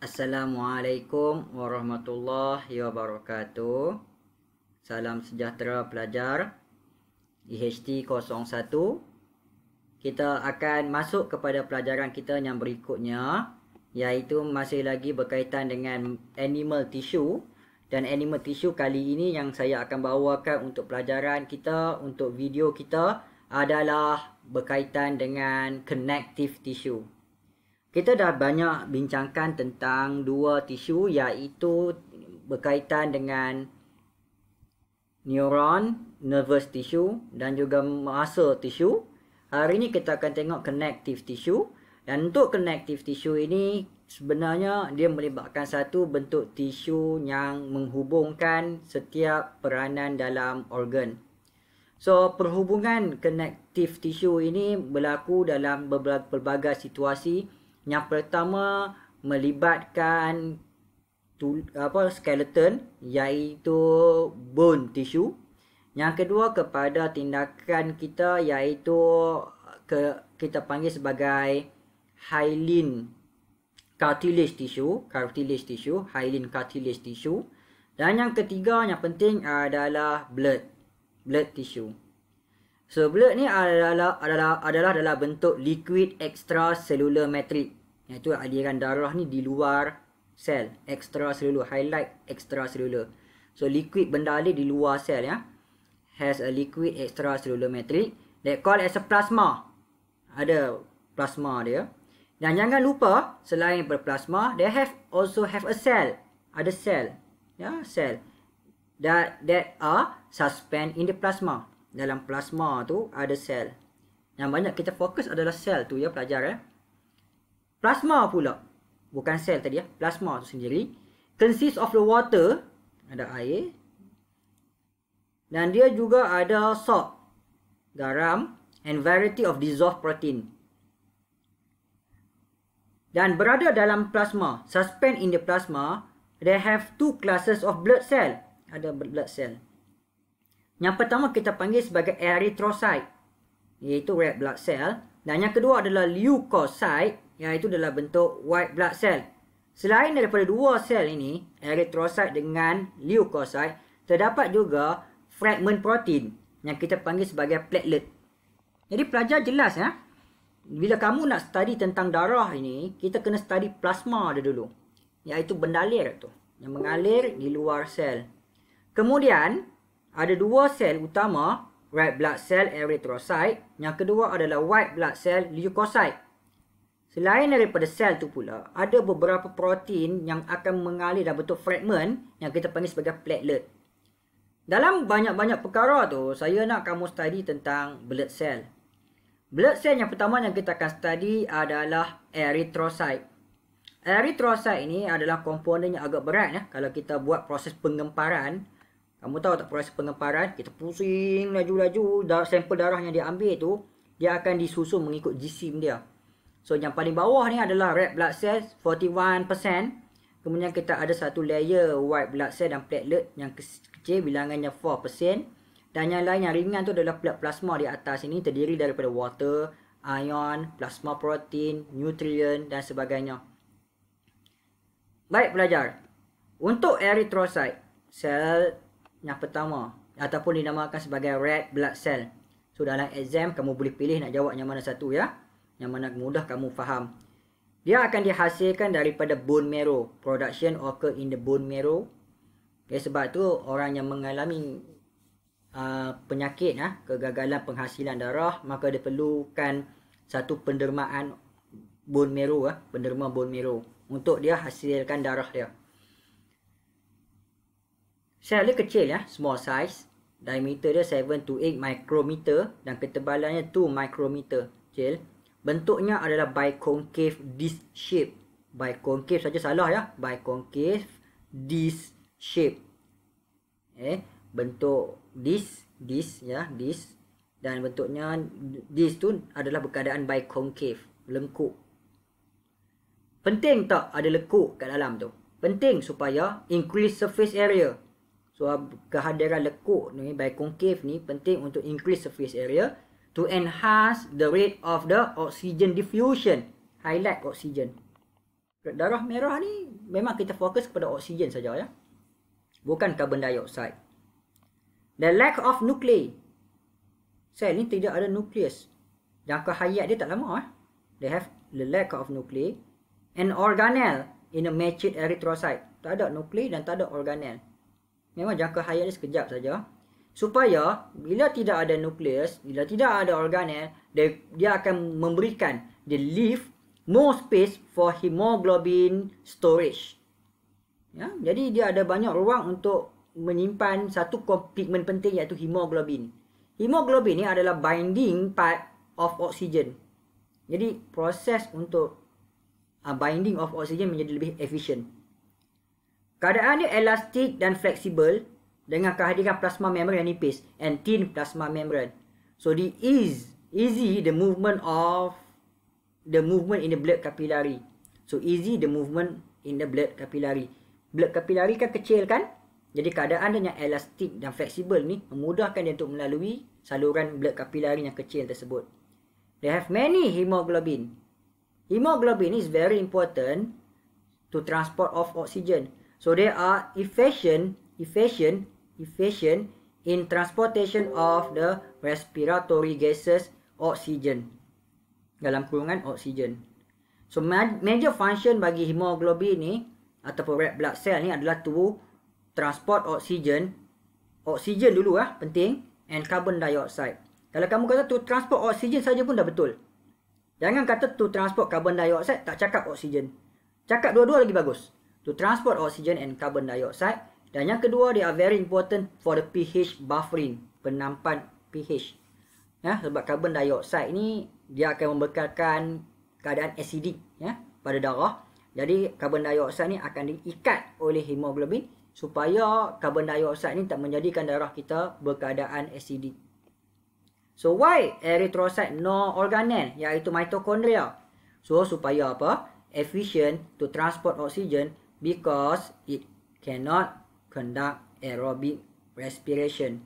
Assalamualaikum warahmatullahi wabarakatuh. Salam sejahtera pelajar IHT 01. Kita akan masuk kepada pelajaran kita yang berikutnya, iaitu masih lagi berkaitan dengan animal tissue. Dan animal tissue kali ini yang saya akan bawakan untuk pelajaran kita, untuk video kita, adalah berkaitan dengan connective tissue. Kita dah banyak bincangkan tentang dua tisu, iaitu berkaitan dengan neuron, nervous tissue dan juga muscle tissue. Hari ini kita akan tengok connective tissue. Dan untuk connective tissue ini sebenarnya dia melibatkan satu bentuk tisu yang menghubungkan setiap peranan dalam organ. So, perhubungan connective tissue ini berlaku dalam berbagai situasi. Yang pertama melibatkan skeleton, iaitu bone tissue. Yang kedua kepada tindakan kita, iaitu kita panggil sebagai hyaline cartilage tissue, hyaline cartilage tissue. Dan yang ketiga yang penting adalah blood tissue. So, blood ni adalah dalam bentuk liquid extracellular matrix, iaitu aliran darah ni di luar sel, extracellular, highlight extracellular. So, liquid benda ni di luar sel, ya, has a liquid extracellular matrix that called as a plasma. Ada plasma dia. Dan jangan lupa, selain berplasma, they also have a cell. Ada sel, ya, sel that are suspend in the plasma. Dalam plasma tu ada sel. Yang banyak kita fokus adalah sel tu, ya pelajar, Plasma pula, bukan sel tadi, ya. Plasma tu sendiri consists of the water, ada air. Dan dia juga ada salt, garam, and variety of dissolved protein. Dan berada dalam plasma, suspend in the plasma, they have two classes of blood cell. Ada blood cell. Yang pertama kita panggil sebagai erythrocyte, iaitu red blood cell. Dan yang kedua adalah leukocyte, iaitu dalam bentuk white blood cell. Selain daripada dua sel ini, erythrocyte dengan leukocyte, terdapat juga fragment protein yang kita panggil sebagai platelet. Jadi pelajar jelas, ya. Bila kamu nak study tentang darah ini, kita kena study plasma dia dulu, iaitu bendalir tu yang mengalir di luar sel. Kemudian ada dua sel utama, red blood cell erythrocyte. Yang kedua adalah white blood cell leukocyte. Selain daripada sel tu pula, ada beberapa protein yang akan mengalir dalam bentuk fragment yang kita panggil sebagai platelet. Dalam banyak-banyak perkara tu, saya nak kamu study tentang blood cell. Blood cell yang pertama yang kita akan study adalah erythrocyte. Erythrocyte ini adalah komponen yang agak berat, ya. Kalau kita buat proses pengemparan, kamu tahu tak proses pengemparan? Kita pusing laju-laju, sampel darah yang dia ambil tu, dia akan disusun mengikut jisim dia. So, yang paling bawah ni adalah red blood cell, 41%. Kemudian kita ada satu layer white blood cell dan platelet yang kecil, bilangannya 4%. Dan yang lain yang ringan tu adalah plasma di atas ini, terdiri daripada water, ion, plasma protein, nutrient dan sebagainya. Baik pelajar, untuk erythrocyte, sel yang pertama ataupun dinamakan sebagai red blood cell. So, dalam exam kamu boleh pilih nak jawab yang mana satu, ya. Yang mana mudah kamu faham. Dia akan dihasilkan daripada bone marrow. Production occur in the bone marrow. Okay, sebab tu orang yang mengalami penyakit, kegagalan penghasilan darah, maka dia perlukan satu pendermaan bone marrow, penderma bone marrow, untuk dia hasilkan darah dia. Sel dia kecil, ya, small size. Diameter dia 7 to 8 micrometer dan ketebalannya 2 micrometer. Kecil. Bentuknya adalah biconcave disc shape. Biconcave saja salah, ya. Biconcave disc shape. Bentuk disc, ya, disc. Dan bentuknya disc tu adalah berkeadaan biconcave, lengkuk. Penting tak ada lekuk kat dalam tu? Penting supaya increase surface area. So, kehadiran lekuk ni, biconcave ni, penting untuk increase surface area to enhance the rate of the oxygen diffusion. Highlight oxygen. Darah merah ni memang kita fokus kepada oksigen saja ya. Bukan karbon dioksida. The lack of nuclei. Sel ni tidak ada nukleus. Jangka hayat dia tak lama. They have the lack of nuclei. And organelle in a matured erythrocyte. Tak ada nuklei dan tak ada organelle. Memang jangka hayat dia sekejap saja. Supaya bila tidak ada nukleus, bila tidak ada organelle, dia akan memberikan, dia leave more space for hemoglobin storage. Ya, jadi dia ada banyak ruang untuk menyimpan satu pigmen penting iaitu hemoglobin. Hemoglobin ni adalah binding part of oxygen. Jadi proses untuk binding of oxygen menjadi lebih efisien. Keadaan dia elastik dan fleksibel dengan kehadiran plasma membrane yang nipis and thin plasma membrane. So the easy the movement in the blood capillary. So easy the movement in the blood capillary. Blood capillary kan kecil kan? Jadi keadaan dia yang elastik dan fleksibel ni memudahkan dia untuk melalui saluran blood capillary yang kecil tersebut. They have many hemoglobin. Hemoglobin is very important to transport of oxygen. So they are efficient in transportation of the respiratory gases oxygen. Dalam kurungan oksigen. So major function bagi hemoglobin ni ataupun red blood cell ni adalah to transport oksigen. Oksigen dulu penting, and carbon dioxide. Kalau kamu kata to transport oksigen saja pun dah betul. Jangan kata to transport carbon dioxide, tak cakap oksigen. Cakap dua-dua lagi bagus. To transport oxygen and carbon dioxide. Dan yang kedua, they are very important for the pH buffering, penampan pH. Ya, sebab carbon dioxide ni dia akan membekalkan keadaan asidik pada darah. Jadi carbon dioxide ni akan diikat oleh hemoglobin supaya carbon dioxide ni tak menjadikan darah kita berkeadaan asidik. So why erythrocyte no organelle iaitu mitokondria? So supaya apa? Efficient to transport oxygen because it cannot conduct aerobic respiration.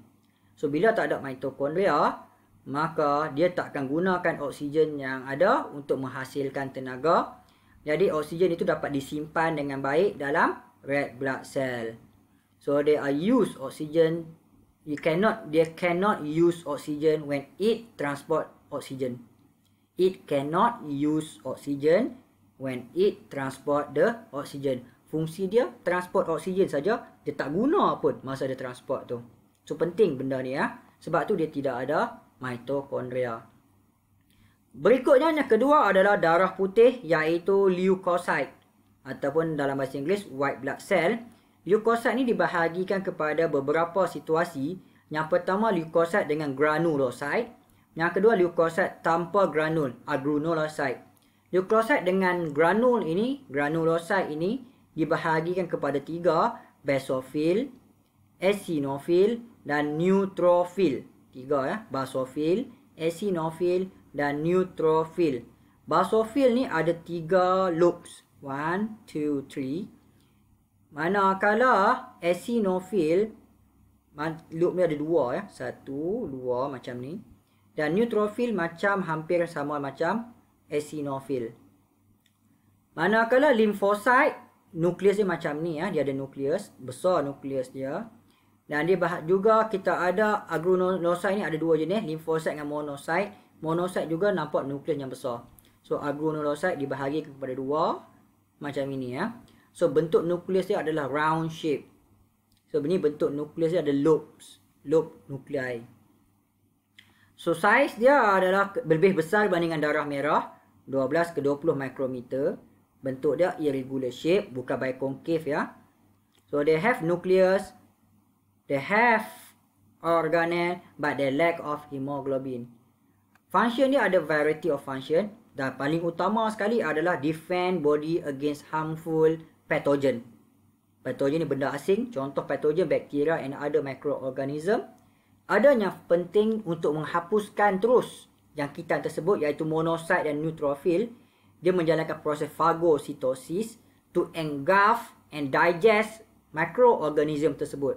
So bila tak ada mitokondria, maka dia tak akan gunakan oksigen yang ada untuk menghasilkan tenaga. Jadi oksigen itu dapat disimpan dengan baik dalam red blood cell. So they are use oxygen. They cannot use oxygen when it transport oxygen. It cannot use oxygen when it transport the oxygen. Fungsi dia transport oksigen saja, dia tak guna pun masa dia transport tu. So penting benda ni sebab tu dia tidak ada mitokondria. Berikutnya yang kedua adalah darah putih iaitu leukocyte ataupun dalam bahasa Inggeris white blood cell. Leukocyte ni dibahagikan kepada beberapa situasi. Yang pertama leukocyte dengan granulocyte. Yang kedua leukocyte tanpa granul, agranulocyte. Leukocyte dengan granulocyte ini dibahagikan kepada 3, basophil, eosinophil dan neutrophil. 3 basophil, eosinophil dan neutrophil. Basophil ni ada 3 lobes. 1, 2, 3. Manakala eosinophil loop ni ada 2 1, 2 macam ni. Dan neutrophil macam hampir sama macam eosinophil. Manakala limfocyte nukleus dia macam ni dia ada nukleus, besar nukleus dia. Dan dia juga kita ada agranulocyte ni ada 2 jenis, limfocyte dengan monocyte. Monocyte juga nampak nukleus yang besar. So agranulocyte dibahagi kepada 2 macam ini So bentuk nukleus dia adalah round shape. So ini bentuk nukleus dia ada lobes, lobe nuclei. So saiz dia adalah lebih besar berbandingan darah merah, 12 ke 20 mikrometer. Bentuk dia irregular shape, bukan biconcave So they have nucleus, they have organelle, but they lack of hemoglobin. Function dia ada variety of function. Dan paling utama sekali adalah defend body against harmful pathogen. Pathogen ni benda asing. Contoh pathogen bakteria and other microorganism. Ada yang penting untuk menghapuskan terus jangkitan tersebut iaitu monocyte dan neutrophil. Dia menjalankan proses phagocytosis to engulf and digest microorganism tersebut.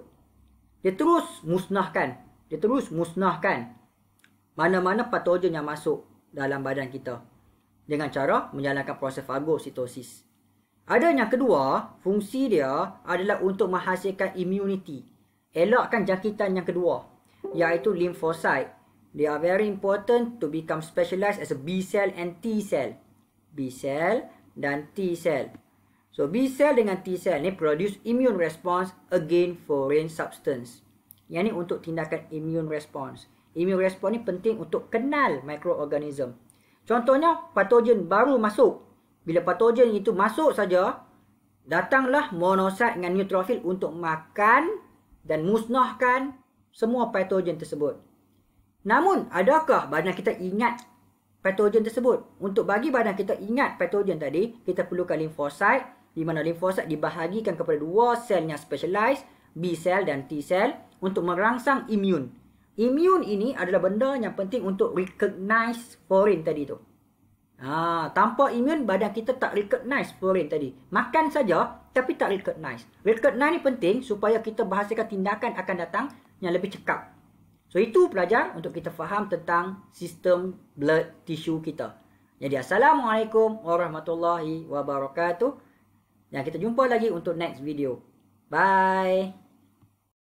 Dia terus musnahkan. Mana-mana patogen yang masuk dalam badan kita dengan cara menjalankan proses fagositosis. Ada yang kedua, fungsi dia adalah untuk menghasilkan immunity. Elakkan jangkitan yang kedua, iaitu lymphocyte. They are very important to become specialized as a B cell and T cell. B cell dan T cell. So B cell dengan T cell ni produce immune response against foreign substance. Yang ni untuk tindakan immune response. Immune response ni penting untuk kenal mikroorganism. Contohnya, patogen baru masuk. Bila patogen itu masuk saja, datanglah monosit dengan neutrofil untuk makan dan musnahkan semua patogen tersebut. Namun, adakah badan kita ingat patogen tersebut? Untuk bagi badan kita ingat patogen tadi, kita perlukan limfosit, di mana limfosit dibahagikan kepada dua sel yang specialized, B cell dan T cell, untuk merangsang imun. Imun ini adalah benda yang penting untuk recognize foreign tadi tu. Tanpa imun, badan kita tak recognize foreign tadi. Makan saja, tapi tak recognize. Recognize ni penting supaya kita berhasilkan tindakan akan datang yang lebih cekap. So, itu pelajar untuk kita faham tentang sistem blood tissue kita. Jadi, Assalamualaikum warahmatullahi wabarakatuh. Dan kita jumpa lagi untuk next video. Bye.